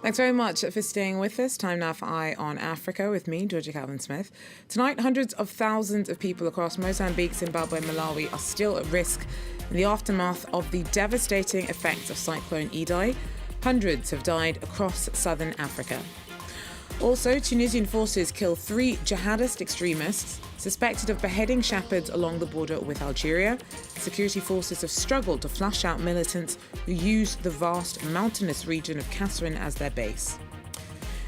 Thanks very much for staying with us. Time now for Eye on Africa with me, Georgia Calvin-Smith. Tonight, hundreds of thousands of people across Mozambique, Zimbabwe and Malawi are still at risk in the aftermath of the devastating effects of Cyclone Idai. Hundreds have died across southern Africa. Also, Tunisian forces kill 3 jihadist extremists suspected of beheading shepherds along the border with Algeria. Security forces have struggled to flush out militants who use the vast mountainous region of Kasserine as their base.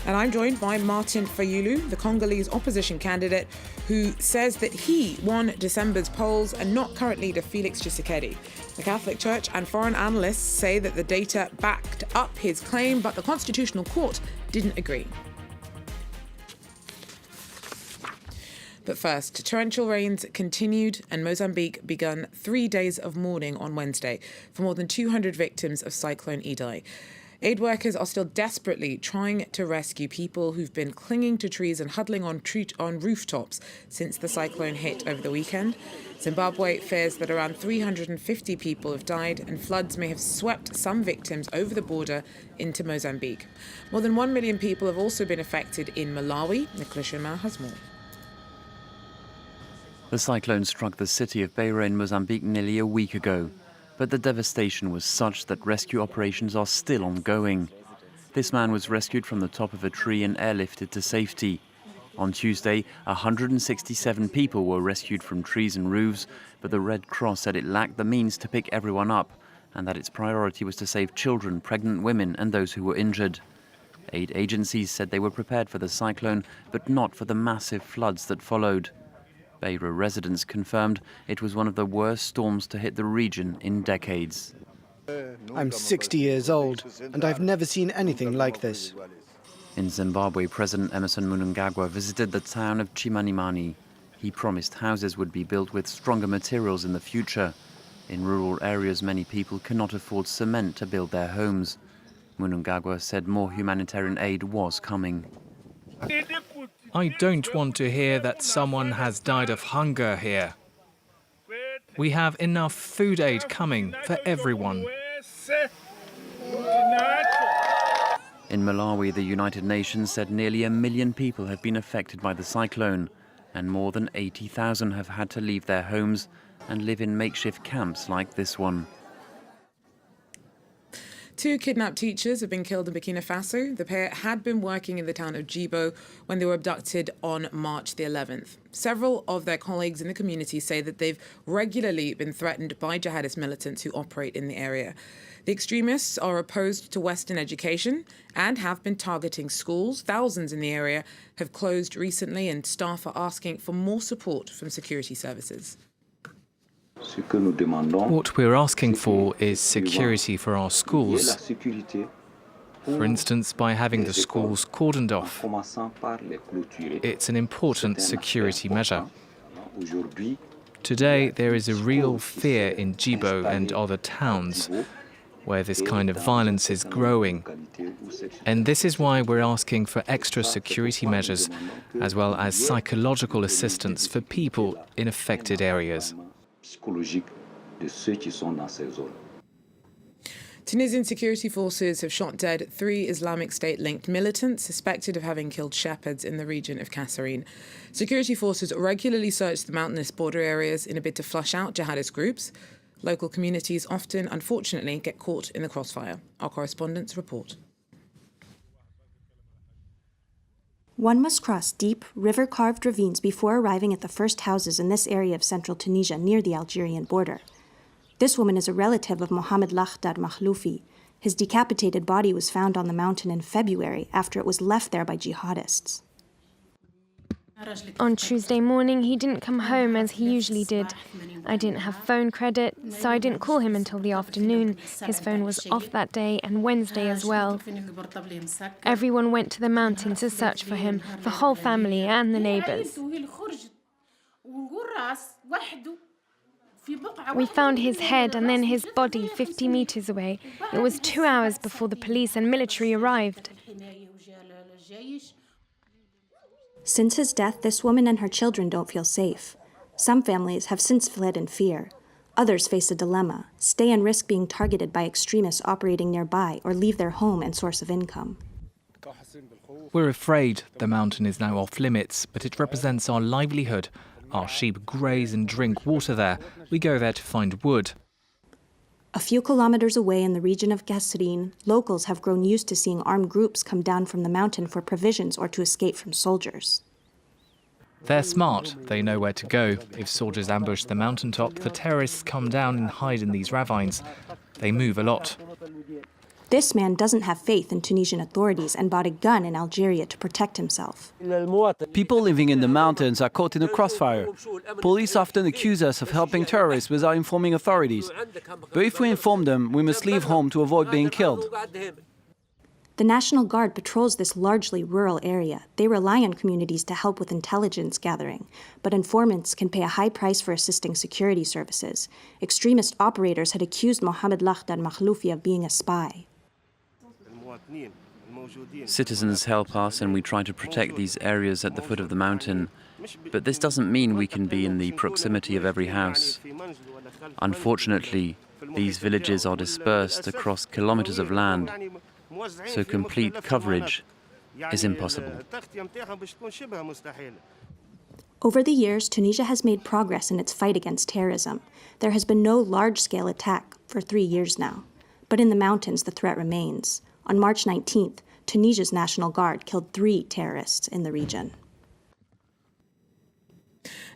And I'm joined by Martin Fayulu, the Congolese opposition candidate, who says that he won December's polls and not current leader Felix Tshisekedi. The Catholic Church and foreign analysts say that the data backed up his claim, but the Constitutional Court didn't agree. But first, torrential rains continued and Mozambique began 3 days of mourning on Wednesday for more than 200 victims of Cyclone Idai. Aid workers are still desperately trying to rescue people who've been clinging to trees and huddling on rooftops since the cyclone hit over the weekend. Zimbabwe fears that around 350 people have died and floods may have swept some victims over the border into Mozambique. More than 1 million people have also been affected in Malawi. Nicholas Schimmer has more. The cyclone struck the city of Beira in Mozambique nearly a week ago, but the devastation was such that rescue operations are still ongoing. This man was rescued from the top of a tree and airlifted to safety. On Tuesday, 167 people were rescued from trees and roofs, but the Red Cross said it lacked the means to pick everyone up and that its priority was to save children, pregnant women and those who were injured. Aid agencies said they were prepared for the cyclone, but not for the massive floods that followed. Beira residents confirmed it was one of the worst storms to hit the region in decades. I'm 60 years old, and I've never seen anything like this. In Zimbabwe, President Emmerson Mnangagwa visited the town of Chimanimani. He promised houses would be built with stronger materials in the future. In rural areas, many people cannot afford cement to build their homes. Mnangagwa said more humanitarian aid was coming. I don't want to hear that someone has died of hunger here. We have enough food aid coming for everyone. In Malawi, the United Nations said nearly 1 million people have been affected by the cyclone, and more than 80,000 have had to leave their homes and live in makeshift camps like this one. 2 kidnapped teachers have been killed in Burkina Faso. The pair had been working in the town of Djibo when they were abducted on March the 11th. Several of their colleagues in the community say that they've regularly been threatened by jihadist militants who operate in the area. The extremists are opposed to Western education and have been targeting schools. Thousands in the area have closed recently, and staff are asking for more support from security services. What we're asking for is security for our schools. For instance, by having the schools cordoned off. It's an important security measure. Today, there is a real fear in Djibo and other towns where this kind of violence is growing. And this is why we're asking for extra security measures, as well as psychological assistance for people in affected areas. Tunisian security forces have shot dead 3 Islamic State-linked militants suspected of having killed shepherds in the region of Kasserine. Security forces regularly search the mountainous border areas in a bid to flush out jihadist groups. Local communities often, unfortunately, get caught in the crossfire. Our correspondents report. One must cross deep, river-carved ravines before arriving at the first houses in this area of central Tunisia near the Algerian border. This woman is a relative of Mohamed Lakhdar Makhloufi. His decapitated body was found on the mountain in February after it was left there by jihadists. On Tuesday morning, he didn't come home as he usually did. I didn't have phone credit, so I didn't call him until the afternoon. His phone was off that day and Wednesday as well. Everyone went to the mountain to search for him, the whole family and the neighbors. We found his head and then his body 50 meters away. It was 2 hours before the police and military arrived. Since his death, this woman and her children don't feel safe. Some families have since fled in fear. Others face a dilemma: stay and risk being targeted by extremists operating nearby, or leave their home and source of income. We're afraid the mountain is now off limits, but it represents our livelihood. Our sheep graze and drink water there. We go there to find wood. A few kilometers away in the region of Kasserine, locals have grown used to seeing armed groups come down from the mountain for provisions or to escape from soldiers. They're smart. They know where to go. If soldiers ambush the mountaintop, the terrorists come down and hide in these ravines. They move a lot. This man doesn't have faith in Tunisian authorities and bought a gun in Algeria to protect himself. People living in the mountains are caught in a crossfire. Police often accuse us of helping terrorists without informing authorities. But if we inform them, we must leave home to avoid being killed. The National Guard patrols this largely rural area. They rely on communities to help with intelligence gathering, but informants can pay a high price for assisting security services. Extremist operators had accused Mohamed Lakhdar Makhloufi of being a spy. Citizens help us and we try to protect these areas at the foot of the mountain. But this doesn't mean we can be in the proximity of every house. Unfortunately, these villages are dispersed across kilometers of land, so complete coverage is impossible. Over the years, Tunisia has made progress in its fight against terrorism. There has been no large-scale attack for 3 years now. But in the mountains, the threat remains. On March 19th, Tunisia's National Guard killed 3 terrorists in the region.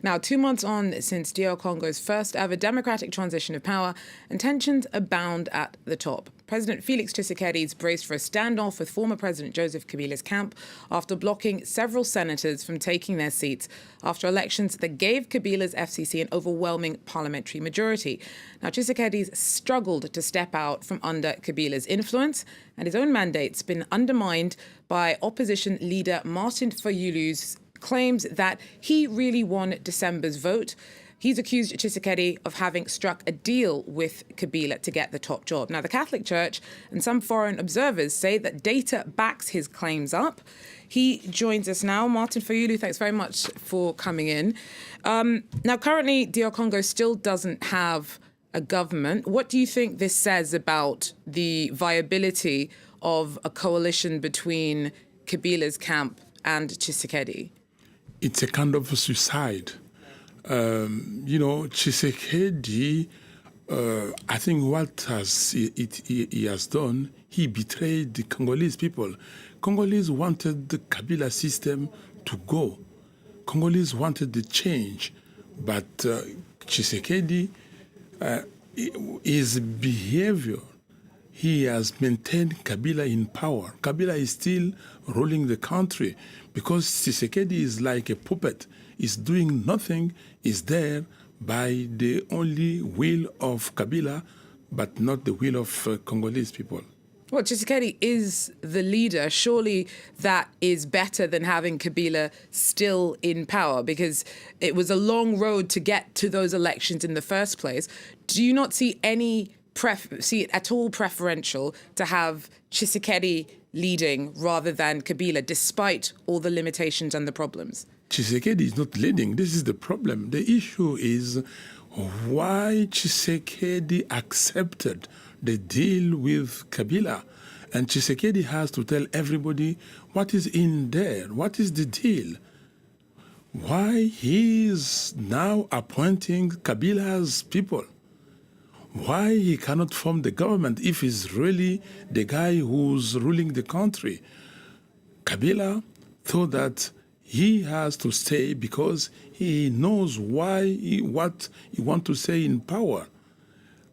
Now, 2 months on since DR Congo's first ever democratic transition of power, and tensions abound at the top. President Felix Tshisekedi is braced for a standoff with former President Joseph Kabila's camp after blocking several senators from taking their seats after elections that gave Kabila's FCC an overwhelming parliamentary majority. Now, Tshisekedi's struggled to step out from under Kabila's influence, and his own mandate's been undermined by opposition leader Martin Fayulu's claims that he really won December's vote. He's accused Tshisekedi of having struck a deal with Kabila to get the top job. Now, the Catholic Church and some foreign observers say that data backs his claims up. He joins us now. Martin Fayulu, thanks very much for coming in. Now, currently, DR Congo still doesn't have a government. What do you think this says about the viability of a coalition between Kabila's camp and Tshisekedi? It's a kind of a suicide. Tshisekedi, I think what he has done, he betrayed the Congolese people. Congolese wanted the Kabila system to go. Congolese wanted the change. But Tshisekedi, his behavior, he has maintained Kabila in power. Kabila is still ruling the country because Tshisekedi is like a puppet. He's doing nothing, is there by the only will of Kabila, but not the will of Congolese people. Well, Tshisekedi is the leader. Surely that is better than having Kabila still in power, because it was a long road to get to those elections in the first place. Do you not see it at all preferential to have Tshisekedi leading rather than Kabila, despite all the limitations and the problems? Tshisekedi is not leading. This is the problem. The issue is why Tshisekedi accepted the deal with Kabila. And Tshisekedi has to tell everybody what is in there, what is the deal. Why he is now appointing Kabila's people. Why he cannot form the government if he's really the guy who's ruling the country. Kabila thought that he has to stay because he knows what he wants to say in power.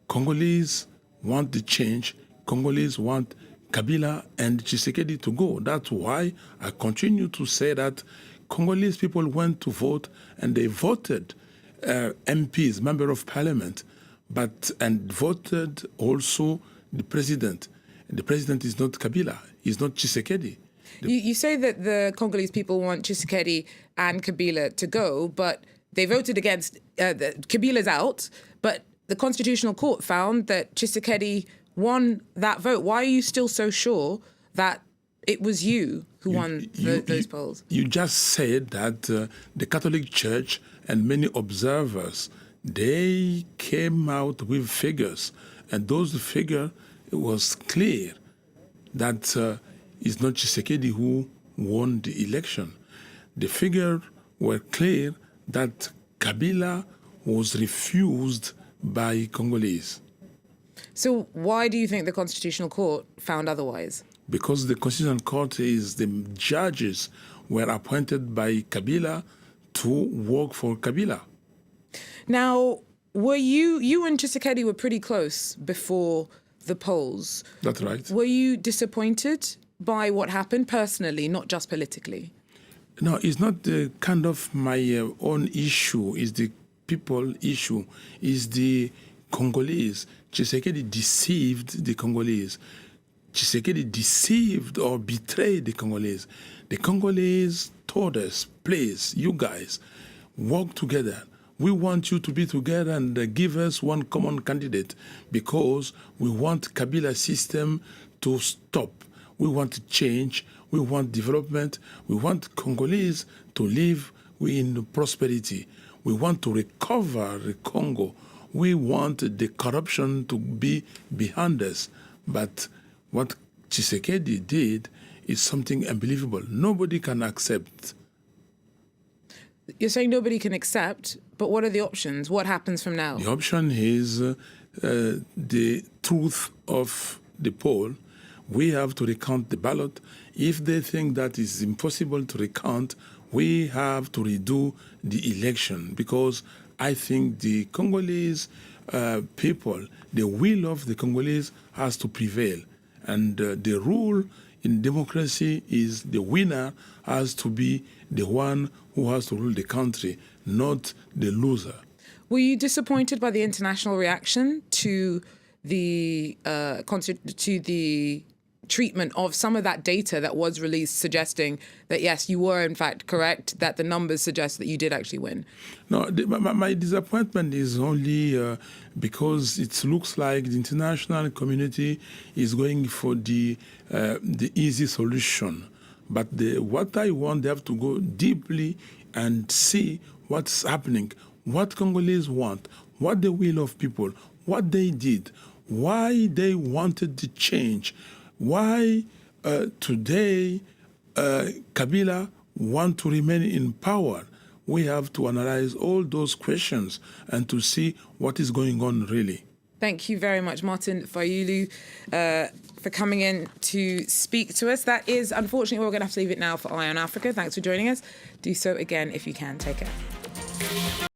Congolese want the change. Congolese want Kabila and Tshisekedi to go. That's why I continue to say that Congolese people went to vote and they voted MPs, member of parliament, and voted also the president. And the president is not Kabila, he's not Tshisekedi. You say that the Congolese people want Tshisekedi and Kabila to go, but they voted against, Kabila's out, but the Constitutional Court found that Tshisekedi won that vote. Why are you still so sure that it was you who won those polls? You just said that the Catholic Church and many observers, they came out with figures, and those figures, it was clear that it's not Tshisekedi who won the election. The figures were clear that Kabila was refused by Congolese. So why do you think the Constitutional Court found otherwise? Because the Constitutional Court is the judges were appointed by Kabila to work for Kabila. Now, were you and Tshisekedi were pretty close before the polls. That's right. Were you disappointed by what happened personally, not just politically? No, it's not the kind of my own issue. It's the people issue. It's the Congolese. Tshisekedi deceived the Congolese. Tshisekedi deceived or betrayed the Congolese. The Congolese told us, please, you guys, work together. We want you to be together and give us one common candidate because we want Kabila system to stop. We want change. We want development. We want Congolese to live in prosperity. We want to recover the Congo. We want the corruption to be behind us. But what Tshisekedi did is something unbelievable. Nobody can accept. You're saying nobody can accept, but what are the options? What happens from now? The option is the truth of the poll. We have to recount the ballot. If they think that is impossible to recount, we have to redo the election because I think the Congolese people, the will of the Congolese has to prevail. And the rule in democracy is the winner has to be the one who has to rule the country, not the loser. Were you disappointed by the international reaction to the treatment of some of that data that was released, suggesting that yes, you were in fact correct, that the numbers suggest that you did actually win? No, my disappointment is only because it looks like the international community is going for the easy solution. But what I want, they have to go deeply and see what's happening, what Congolese want, what the will of people, what they did, why they wanted the change, why today Kabila want to remain in power. We have to analyze all those questions and to see what is going on really. Thank you very much, Martin Fayulu, for coming in to speak to us. That is, unfortunately, we're going to have to leave it now for Eye on Africa. Thanks for joining us. Do so again if you can. Take care.